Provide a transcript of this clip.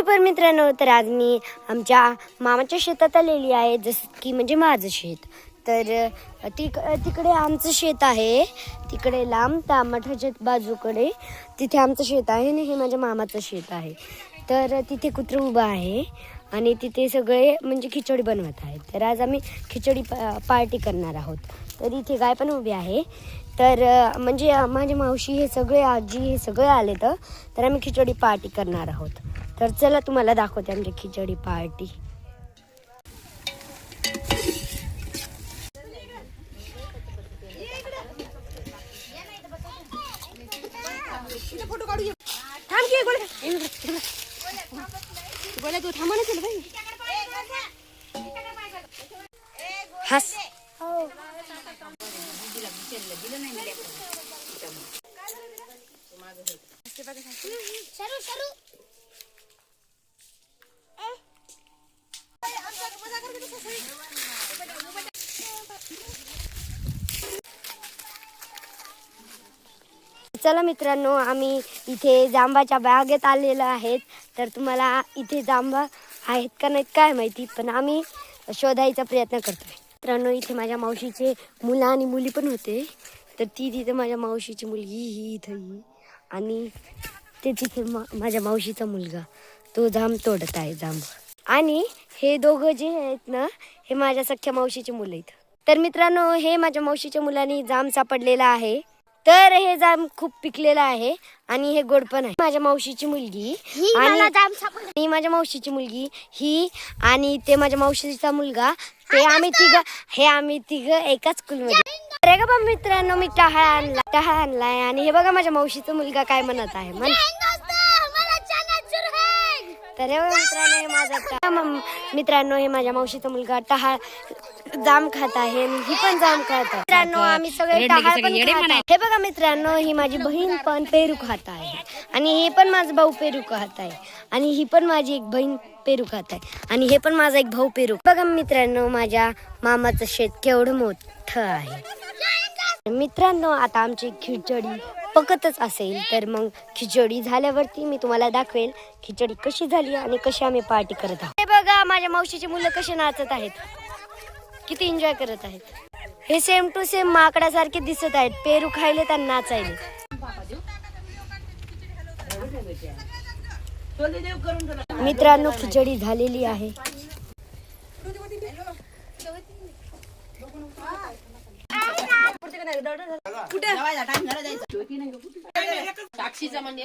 पण मित्रांनो, तर आज मी आमच्या मामाच्या शेतात आलेली आहे, जसं की म्हणजे माझं शेत. तर तिकडे आमचं शेत आहे, तिकडे लांब टमाट्याच्या बाजूकडे तिथे आमचं शेत आहे आणि हे माझ्या मामाचं शेत आहे. तर तिथे कुत्रं उभं आहे आणि तिथे सगळे म्हणजे खिचडी बनवत आहेत. तर आज आम्ही खिचडी पार्टी करणार आहोत. तर इथे गाय पण उभी आहे. तर म्हणजे माझ्या मावशी हे सगळे आजी हे सगळे आले तर आम्ही खिचडी पार्टी करणार आहोत. तर चला तुम्हाला दाखवते आमची खिचडी पार्टी. हस चला मित्रांनो, आम्ही इथे जांबाच्या बागेत आलेलो आहेत. तर तुम्हाला इथे जांबा आहेत का नाहीत काय माहिती, पण आम्ही शोधायचा प्रयत्न करतोय. मित्रांनो, इथे माझ्या मावशीचे मुलं आणि मुली पण होते. तर ती तिथे माझ्या मावशीची मुलगी ही इथं आणि ते तिथे माझ्या मावशीचा मुलगा तो जांब तोडत आहे जांब. आणि हे दोघं जे आहेत ना, हे माझ्या सख्ख्या मावशीची मुलं आहेत. तर मित्रांनो, हे माझ्या मावशीच्या मुलांनी जांब सापडलेला आहे. तर हे जांब खूप पिकलेलं आहे आणि हे गोड पण आहे. माझ्या मावशीची मुलगी आणि माझ्या मावशीची मुलगी ही आणि ते माझ्या मावशीचा मुलगा, ते आम्ही तिघ एकाच स्कूलमध्ये. अरे का मित्रांनो, मी टहाळ आणलाय आणि हे बघा माझ्या मावशीचा मुलगा काय म्हणत आहे. तर हे मित्रांनो, हे माझ्या मावशीचा मुलगा टहाळ जाम खात आहे आणि ही पण जाम खात आहे. मित्रांनो, आम्ही सगळे टहाळ पण खात आहे. हे बघा मित्रांनो, ही माझी बहीण पण पेरू खात आहे आणि हे पण माझा भाऊ पेरू खात आहे आणि ही पण माझी एक बहीण पेरू खात आहे आणि हे पण माझा एक भाऊ पेरू. बघा मित्रांनो, माझ्या मामाचं शेत केवढं मोठं आहे. मित्रांनो, आता आमची खिचडी पकतच असेल तर मग खिचडी झाल्यावरती मी तुम्हाला दाखवेल खिचडी कशी झाली आणि कशी आम्ही पार्टी करत आहोत. हे बघा माझ्या मावशीची मुलं कशी नाचत आहेत, किती एन्जॉय करत आहेत. हे सेम टू सेम माकडासारखे दिसत आहेत, पेरू खायले तर नाचायले. मित्रांनो, खिचडी झालेली आहे. साक्षीचा म्हणजे